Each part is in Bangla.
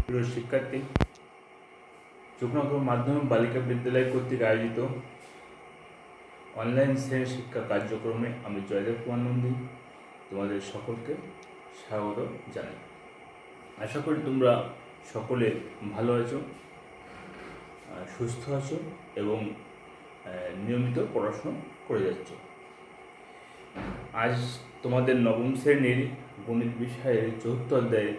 প্রিয় শিক্ষার্থী, শুকনগর মাধ্যমিক বালিকা বিদ্যালয় কর্তৃক আয়োজিত অনলাইন শ্রেণী শিক্ষা কার্যক্রমে আমি জয়দেব কুমার নন্দী তোমাদের সকলকে স্বাগত জানাই। আশা করি তোমরা সকলে ভালো আছো, সুস্থ আছো এবং নিয়মিত পড়াশোনা করে যাচ্ছ। আজ তোমাদের নবম শ্রেণীর গণিত বিষয়ের চতুর্থ অধ্যায়ে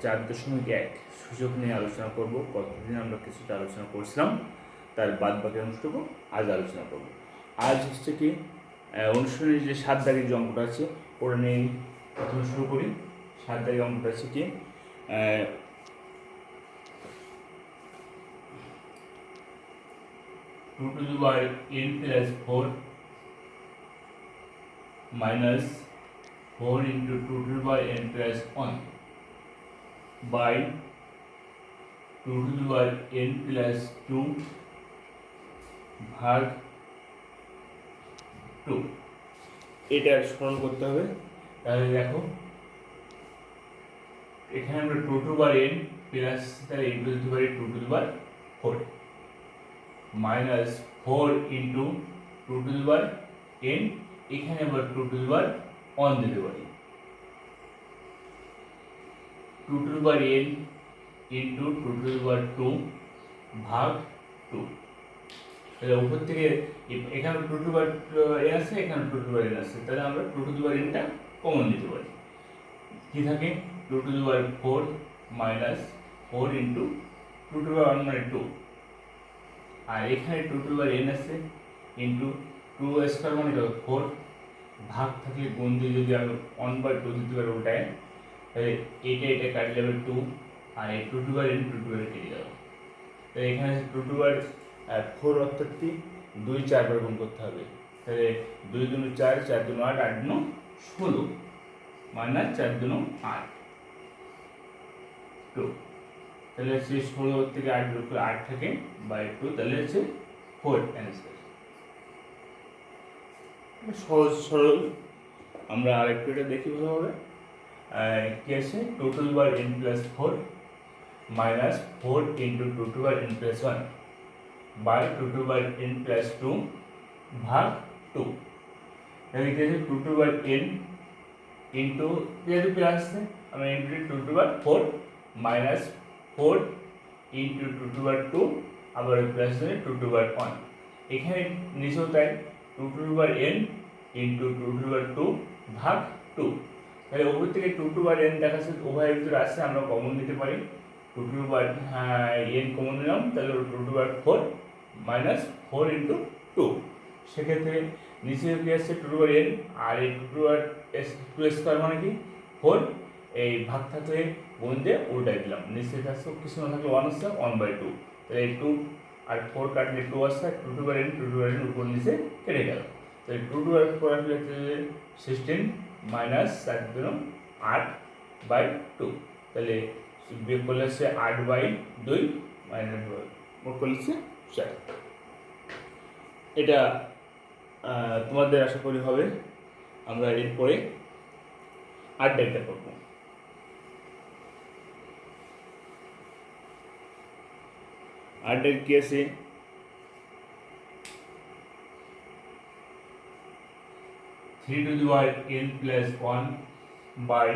4.1 সূচক নিয়ে আলোচনা করব। গতদিন আমরা কিছুটা আলোচনা করেছিলাম, তার বাদ বাকি অংশটুকু আজ আলোচনা করব। আজ হচ্ছে কি অনুশীলনের যে 7 দাগের যে অঙ্কটা আছে ওটা নিয়ে প্রথমে শুরু করি। 7 দাগের অঙ্কটা আছে কি 2n + 4 minus 4 into 2n plus 1 by 2n plus 2 ভাগ 2। এটা সরল করতে হবে। তাহলে দেখো এখানে আমরা 2n প্লাস তাহলে n to the power 2 minus 4 into 2n, এখানে আবার 2n দিতে পারি। 2n ইন্টু 2 ভাগ 2। তাহলে উপর থেকে এখানে 2n আছে, এখানে 2n আছে, তাহলে আমরা 2nটা কমন নিতে পারি। কি থাকে 2 মাইনাস 4 ইন্টু 2 মানে 2, আর এখানে 2n আছে ইন্টু 2 স্কয়ার মানে 4, ভাগ থাকলে গুণ দিয়ে যদি আমি 1/2 দিতে পারি ওটায়, তাহলে এটা কাটলে যাবে 2, আর এই 2n কেটে যাবে। তাহলে এখানে 4 অর্থাৎ কি 2 4 বার গুণ করতে হবে। তাহলে 2 দুগুণ 4, 4 দুগুণ 8, 8 দুগুণ 16 মাইনাস 4 দুগুণ 8 2। তাহলে হচ্ছে 16 থেকে 8 বিয়োগ করে 8 থাকে বাই 2, তাহলে হচ্ছে 4 অ্যান্সার। সহজ সরল। আমরা আরেকটু এটা দেখি ভালোভাবে। কি আছে 2n plus 4 minus 4 into 2n plus 1 by 2n plus 2 ভাগ 2। তাহলে কি আছে 2n into যেহেতু প্লাস আছে আমরা ইন্টু 2 মাইনাস 4 ইন্টু 2 আবার প্লাস দিয়ে 2 এখানে নিচেও তাই 2n ইন্টু 2 ভাগ 2। তাহলে উপর থেকে 2n দেখাচ্ছে উভয়ের ভিতরে আসছে, আমরা কমন নিতে পারি। 2n কমন নিলাম, তাহলে 2 মাইনাস 4 ইন্টু 2। সেক্ষেত্রে নিচে কি আসছে 2n, আর এই 2 স্কয়ার মানে কি 4, এই ভাগ থাকলে গুণ দিয়ে উল্টাই দিলাম। নিচে থাকছে কিছু না থাকলে 1 আসছে 1/2, তাহলে এই 2 আর 4 কাটলে 2 আসছে, 2n উপর নিচে কেটে গেল। তাহলে 2 আসলে 16 মাইনাস 4 দুগুণ 8/2, তাহলে বিয়োগ করলে হচ্ছে 8/2 মাইনাস মোট করলে হচ্ছে 4। এটা তোমাদের আশা করি হবে। আমরা এরপরে 8 দাগটা করবো। 8 দাগ কি আছে 3n plus 1 by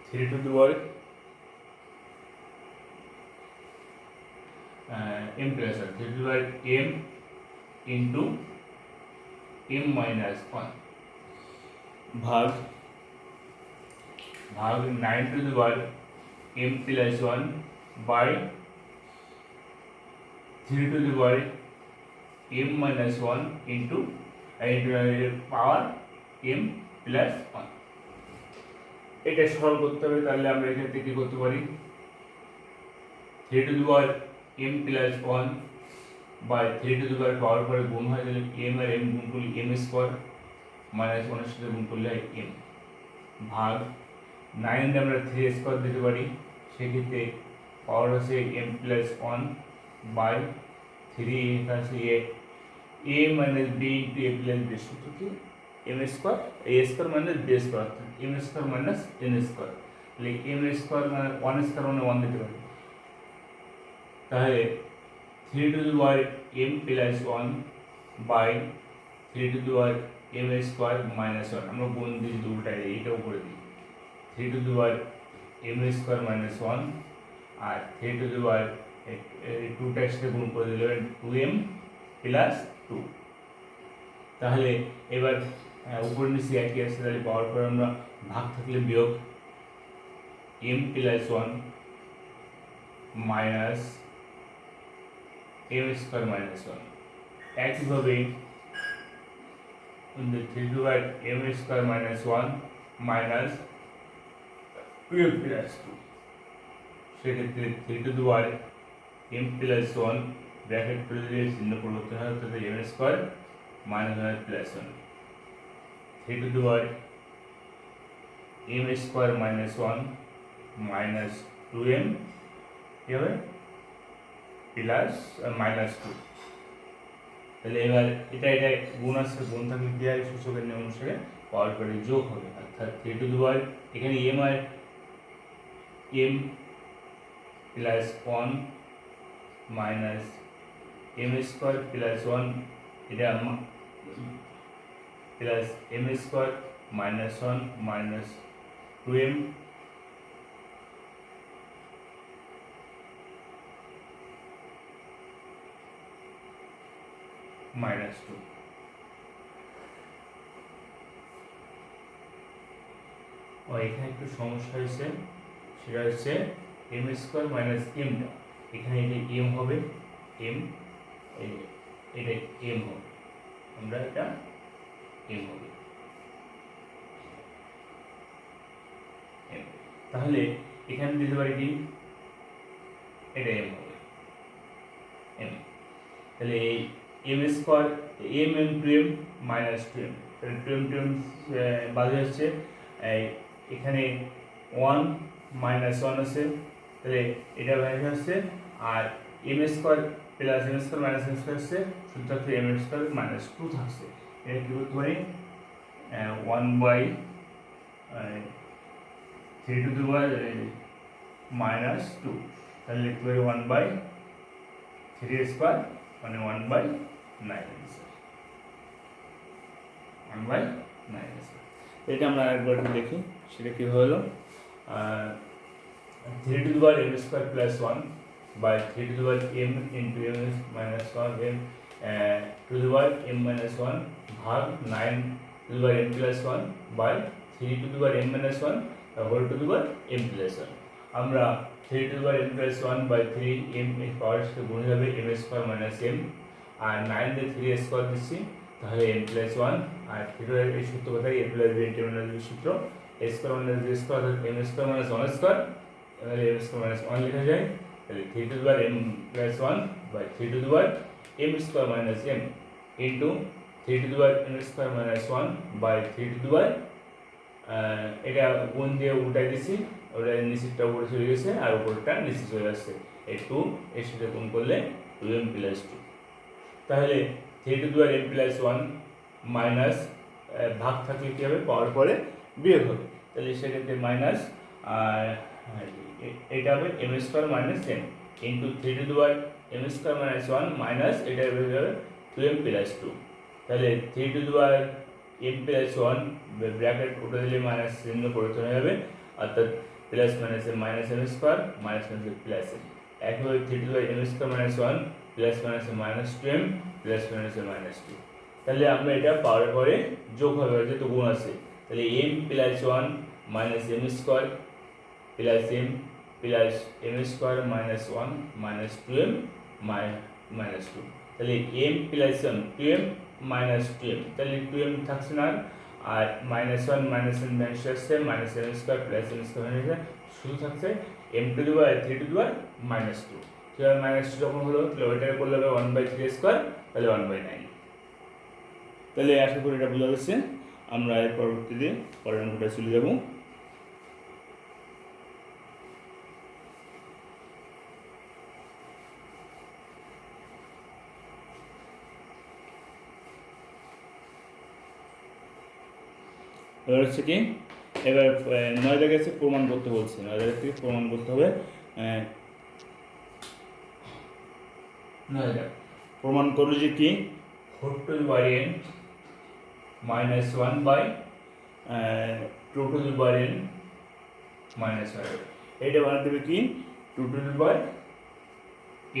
3m plus 1, 3m into m minus 1 ভাগ 9m plus 1 by 3m minus 1 into power m plus 1। এটা সরল করতে হবে। তাহলে আমরা এখান থেকে কি করতে পারি 3m plus 1 by 3 পাওয়ার পরে গুণ হয়, তাহলে m আর m গুণ করলে m স্কয়ার মাইনাস 1 এর সাথে গুণ করলে m ভাগ 9 দিয়ে আমরা 3 স্কয়ার দিতে পারি, সেক্ষেত্রে পাওয়ার হচ্ছে m plus 1 by 3 এখানে আছে a minus b into a plus b সূত্র কি M square A square minus B square M square minus N square, তাহলে এম স্কোয়ার মানে ওয়ান স্কোয়ার মানে ওয়ান দিতে পারি, তাহলে 3 to the power m plus 1 by 3 to the power m square minus 1, আমরা গুণ দিয়ে যদি উল্টাই দিই এটাও করে দিই 3 to the power m square minus 1 আর 3 টু দি পাওয়ার 2 টা সাথে গুণ করে দিলে 2m প্লাস 2, তাহলে এবার উপর নিচে একই আছে, তাহলে পাওয়ার পর আমরা ভাগ থাকলে বিয়োগ m plus 1 minus m square minus 1, একইভাবে 3 টু পাওয়ার m square minus 1 minus 12 plus 2, সেক্ষেত্রে 3 to the power m plus 1 bracket খুলে দিয়ে চিহ্ন পরিবর্তন হয়, অর্থাৎ m square minus 1 plus 1, 3 to the power m square minus 1 minus 2m কি হবে প্লাস মাইনাস 2, তাহলে এবার এটা গুণ আছে, গুণ থাকলে কি হয় সূচকের নিয়ম অনুসারে পাওয়ার পরে যোগ হবে, অর্থাৎ 3 টু দি পাওয়ার এখানে m আর m plus 1 minus m square plus 1 এটা plus m square minus 1 minus 2m minus 2, এখানে একটু সমস্যা হয়েছে, সেটা হচ্ছে m স্কোয়ার মাইনাস mটা, এখানে এটা m হবে m, এটা m হবে, আমরা এটা m হবে m, তাহলে এখানে দিতে পারি কি এটা m হবে m, তাহলে এই m square m into m minus 2m, তাহলে 2m বাজে হচ্ছে এখানে 1 মাইনাস 1 আছে, তাহলে এটা ভ্যালু হচ্ছে, আর m square plus m square minus m square হচ্ছে, শুধুমাত্র m স্কোয়ার মাইনাস 2 থাকছে, এটা কি করতে পারি 1 by 3 to the power minus 2, তাহলে লিখতে পারি 1 বাই 3 স্কোয়ার মানে 1 বাই 9 1 বাই 9, এটা আমরা আরেকবার দেখি সেটা কীভাবে হলো, 3 to the power m square plus 1 by 3 to the power m into m minus 1 m to the power m minus 1 ভাগ 9 to the power m plus 1 by 3 to the power m minus 1 whole to the power m plus 1, আমরা 3 to the power m plus 1 by 3 m এর পাওয়ার সাথে গুণ হবে m স্কোয়ার মাইনাস m, আর 9 দিয়ে 3 স্কোয়ার দিচ্ছি, তাহলে m প্লাস 1 আর 3 এই সূত্র কথাই a প্লাস b ইন্টারমিডিয়েট সূত্র a square minus b square m square minus 1 square, তাহলে m স্কোয়ার মাইনাস 1 লেখা যায়, তাহলে 3 to the power m plus 1 by 3 to the power m square minus m into 3 to the power m square minus 1 by 3 to দি পাওয়ার এটা গুণ দিয়ে উল্টাই দিছি, ওটা নিচেরটা উপরে চলে গেছে আর উপরটা নিচে চলে আসছে, এই 2 এর সাথে গুণ করলে 2m প্লাস 2, তাহলে 3 to the power m plus 1 minus ভাগ থাকলে কী হবে পাওয়ার পরে বিয়োগ হবে, তাহলে সেক্ষেত্রে মাইনাস এটা হবে m square minus m into 3 to the power m square minus 1 minus এটা হয়ে যাবে 2m প্লাস 2, তাহলে 3 to the power m plus 1 bracket উঠে দিলে মাইনাস চিহ্ন পরিবর্তন হয়ে যাবে, অর্থাৎ plus minus minus m square minus minus plus m, একইভাবে 3 to the power m square minus 1 plus minus minus 2m plus minus minus 2, তাহলে আমরা এটা পাওয়ার পরে যোগ হবে যেহেতু গুণ আছে, তাহলে m plus 1 minus m square plus m plus m square minus 1 minus 2m minus 2, তাহলে m plus 1 2m minus 2m, তাহলে 2m থাকছে না, আর মাইনাস 1 মাইনাস m মাইনাস আসছে minus m square plus m square minus শুধু থাকছে m to the power 3 to the power minus 2, তাহলে মাইনাস 2 যখন হলো তাহলে ওইটাকে করলে হবে 1 বাই 3 স্কোয়ার, তাহলে 1 বাই 9, তাহলে আশা করি এটা বোঝা গেছে, আমরা এর পরবর্তীতে পরের অঙ্কটা চলে যাব। এবার হচ্ছে কি, এবার 9 দাগে আছে প্রমাণ করতে বলছে, 9 দাগের থেকে প্রমাণ করতে হবে। 9 দাগ প্রমাণ করলে যে কি 4 to the power n minus 1 by 2 to the power n minus 1। এটা বানাতে হবে কি 2 to the power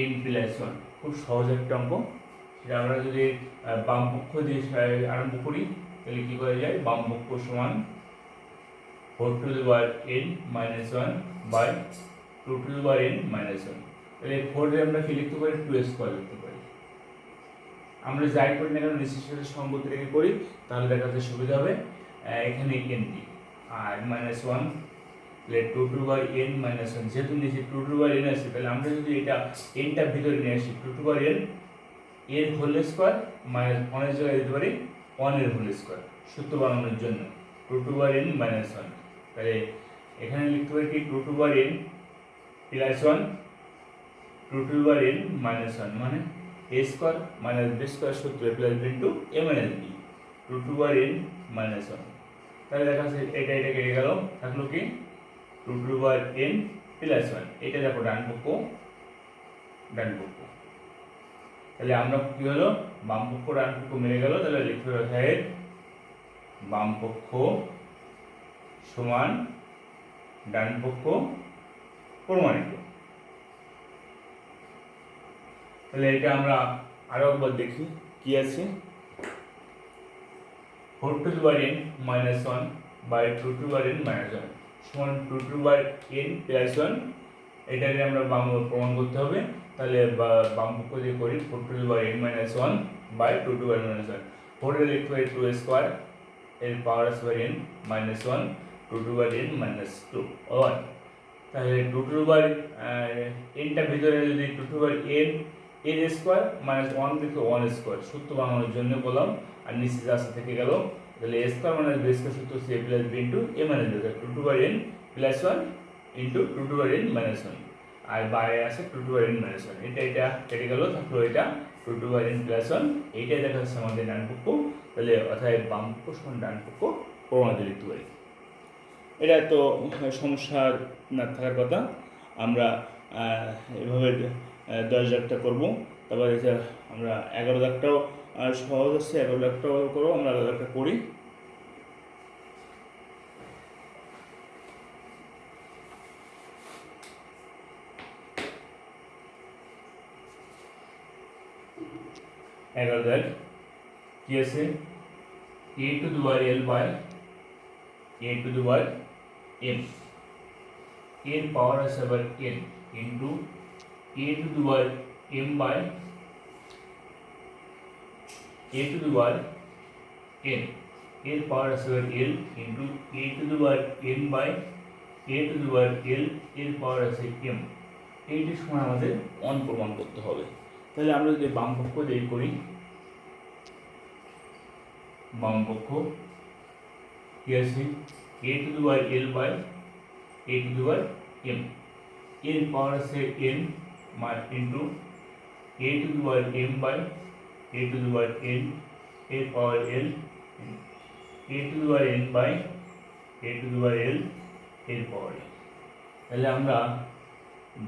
n plus 1। খুব সহজ একটা অঙ্ক। সেটা আমরা যদি বাম পক্ষ দিয়ে আরম্ভ করি তাহলে কি করা যায়, বাম পক্ষ সমান 4 to the power n minus 1 by 2 to the power n minus 1। তাহলে 4 এ আমরা কি লিখতে পারি, 2 স্কয়ার লিখতে পারি। আমরা যাই করি না কেন নিচের সাথে সঙ্গতি রেখে করি, তাহলে দেখাতে সুবিধা হবে। এখানে n দিই আর মাইনাস 1, তাহলে 2 to the power n minus 1। যেহেতু নিচে 2 টু দি পাওয়ার n আছে, তাহলে আমরা যদি এটা nটা ভিতরে নিয়ে আসি, 2 টু দি পাওয়ার n এর হোল স্কয়ার মাইনাস 1 এর জায়গায় দিতে পারি 1 এর হোল স্কয়ার, সূত্র বানানোর জন্য 2 to the power n minus 1। তাহলে এখানে লিখতে পারি কি 2 to the power n plus 1, 2 to the power n minus 1 মানে a square minus b square সূত্র plus b into a minus b, 2 to the power n minus 1। তাহলে দেখা যাচ্ছে এটা কেটে গেল, থাকলো কি 2 to the power n plus 1। এটা দেখো ডান পক্ষ, তাহলে আমরা কি হলো, বাম পক্ষ ডান পক্ষ মিলে গেল। তাহলে লিখতে হবে অর্থাৎ বাম পক্ষ সমান ডান পক্ষ প্রমাণিত। তাহলে এটা আমরা আরো একবার দেখি কি আছে, 4 to the power n minus 1 by 2 to the power n minus 1 সমান 2 to the power n plus 1। এটাকে আমরা বাম প্রমাণ করতে হবে। তাহলে বাম পক্ষ দিয়ে করি 4 to the power n minus 1 by 2 to the power minus 1। 4 এর লিখতে পারি 2 স্কয়ার এর পাওয়ার আসবে n minus 1, 2 to the power n minus 2 1। তাহলে 2 টু দি পাওয়ার nটা ভিতরে যদি 2 টু দি পাওয়ার n এর স্কয়ার মাইনাস 1 দিকে 1 স্কয়ার সূত্র বানানোর জন্য বললাম, আর নিচে যা আছে থেকে গেল। তাহলে a square minus b square সূত্র c plus b into a minus b, 2 to the power n plus 1 into 2 to the power n minus 1 আর বাইরে আছে 2 to the power n minus 1। এটা কেটে গেল, থাকলো এটা 2 to the power n plus 1। এইটাই দেখা যাচ্ছে আমাদের ডান পক্ষ। তাহলে অর্থাৎ বাম পক্ষ সমান ডান পক্ষ প্রমাণিত লিখতে পারি। এটা তো সমস্যা না থাকার কথা। আমরা এভাবে 10 দাগটা করবো। তারপরে আমরা 11 দাগটাও সহজ আছে, 11 দাগটাও করবো। আমরা 11 দাগটা করি। কি আছে, a to the power l by a to the power m, এর পাওয়ার আছে আবার n into a to the power m by a to the power n, এর পাওয়ার আছে আবার l into a to the power n by a to the power l, এর পাওয়ার আছে m। এইটির সময় আমাদের 1 প্রমাণ করতে হবে। তাহলে আমরা যদি বাম পক্ষ দিয়ে করি, বাম পক্ষ কি আছে a to the power l by a to the power m, এর পাওয়ার আছে n into a to the power m by a to the power n, এর power l, a to the power n by a to the power l, এর পাওয়ার l। তাহলে আমরা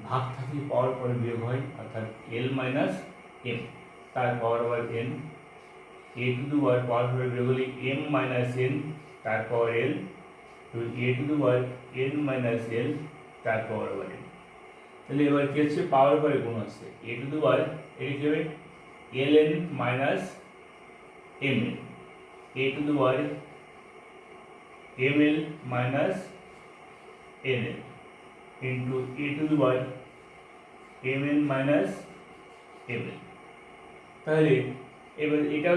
ভাগ থাকি পাওয়ার পরে বিয়োগ হয়, অর্থাৎ l মাইনাস m, তার পাওয়ার আবার n, a টু দি পাওয়ার পরে বিয়োগ হলে m মাইনাস n, তার পাওয়ার l, তো a to the power n minus l, তার পাওয়ার আবার n। তাহলে এবার কি হচ্ছে, পাওয়ার পরে গুণ হচ্ছে a টু দি পাওয়ার, এটা কি হবে ln minus mn, a to the power ml minus nl into a to the power mn minus ml। তাহলে এবার এটাও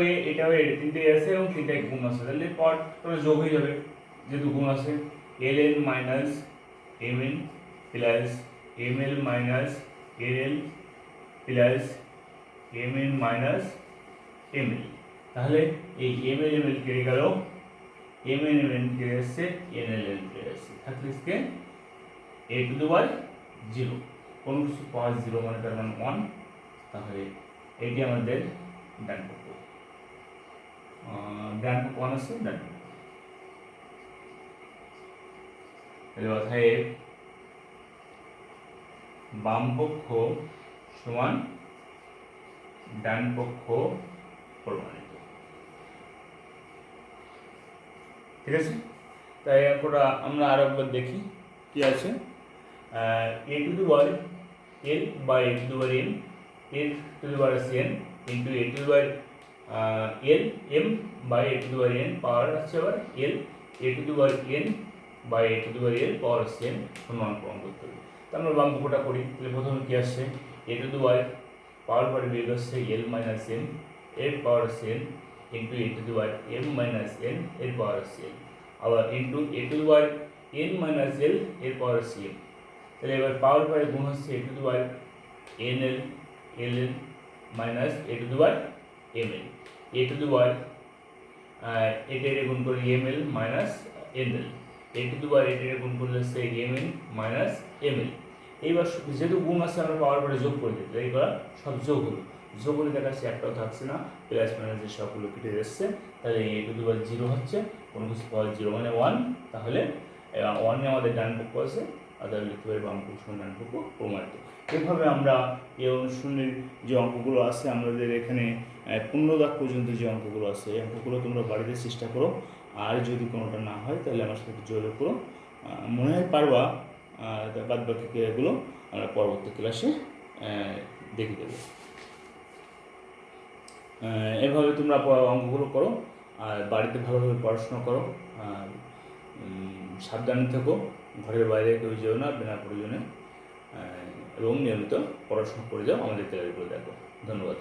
তিনটে আছে এবং তিনটে গুণ আছে, তাহলে পাওয়ার যোগ হয়ে যাবে যেহেতু গুণ আছে। ln minus mn plus ml minus nl plus mn minus ml। তাহলে এই ml কেটে গেল, mn কেটে আসছে, nl কেটে আসছে, থাকলে a টু দি পাওয়ার 0, কোনো কিছু পাওয়ার 0 মানে তার মানে 1। তাহলে এটি আমাদের ডান পক্ষ 1 আছে, ডান পক্ষ। তাহলে অতএব বাম পক্ষ সমান ডান পক্ষ প্রমাণিত। ঠিক আছে, তাই অঙ্কটা আমরা আরো একবার দেখি কি আছে। a to the power l by a to the power m, a to the power n into a to the power l m by a to the power n power আছে আবার l a to the power n by a to the power l power আছে n সমান প্রমাণ করতে হবে। তো আমরা বাম পক্ষটা করি, তাহলে প্রথমে কি আসছে a টু দি পাওয়ার পরে বিয়োগ আসছে l মাইনাস m এর পাওয়ার আছে n into a to the power m minus n এর পাওয়ার আছে n আবার into a to the power n minus l এর পাওয়ার আছে m। তাহলে এবার পাওয়ার পরে গুণ হচ্ছে a to the power nl ln minus a to the power ml, a to the পাওয়ার এটা গুণ করে ml minus nl, a to the পাওয়ার এটা গুণ করলে হচ্ছে mn মাইনাস ml। এইবার যেহেতু গুণ আছে আমরা পাওয়ার পরে যোগ করে দিতে, এইবার সব যোগ হলো, যোগ করে দেখাচ্ছে একটাও থাকছে না, প্লাস মাইনাসের সবগুলো কেটে যাচ্ছে, তাহলে a টু দি পাওয়ার 0 হচ্ছে, কোনো কিছু পাওয়ার 0 মানে 1, তাহলে 1 এ আমাদের ডান পক্ষ আছে, অর্থাৎ লিখতে পারি বাম পক্ষ সমান ডান পক্ষ প্রমাণিত। এভাবে আমরা এই অনুশীলনের যে অঙ্কগুলো আছে আমাদের এখানে 15 দাগ পর্যন্ত যে অঙ্কগুলো আছে এই অঙ্কগুলো তোমরা বাড়িতে চেষ্টা করো, আর যদি কোনোটা না হয় তাহলে আমার সাথে যোগাযোগ করো, মনে হয় পারবা, বাদ বাকি ক্রিয়াগুলো আমরা পরবর্তী ক্লাসে দেখে দেবো। এভাবে তোমরা অঙ্কগুলো করো আর বাড়িতে ভালোভাবে পড়াশোনা করো, আর সাবধানে থেকো, ঘরের বাইরে কেউ যেও না বিনা প্রয়োজনে, এবং নিয়মিত পড়াশোনা করে যাও, আমাদের ক্লাসগুলো দেখো। ধন্যবাদ।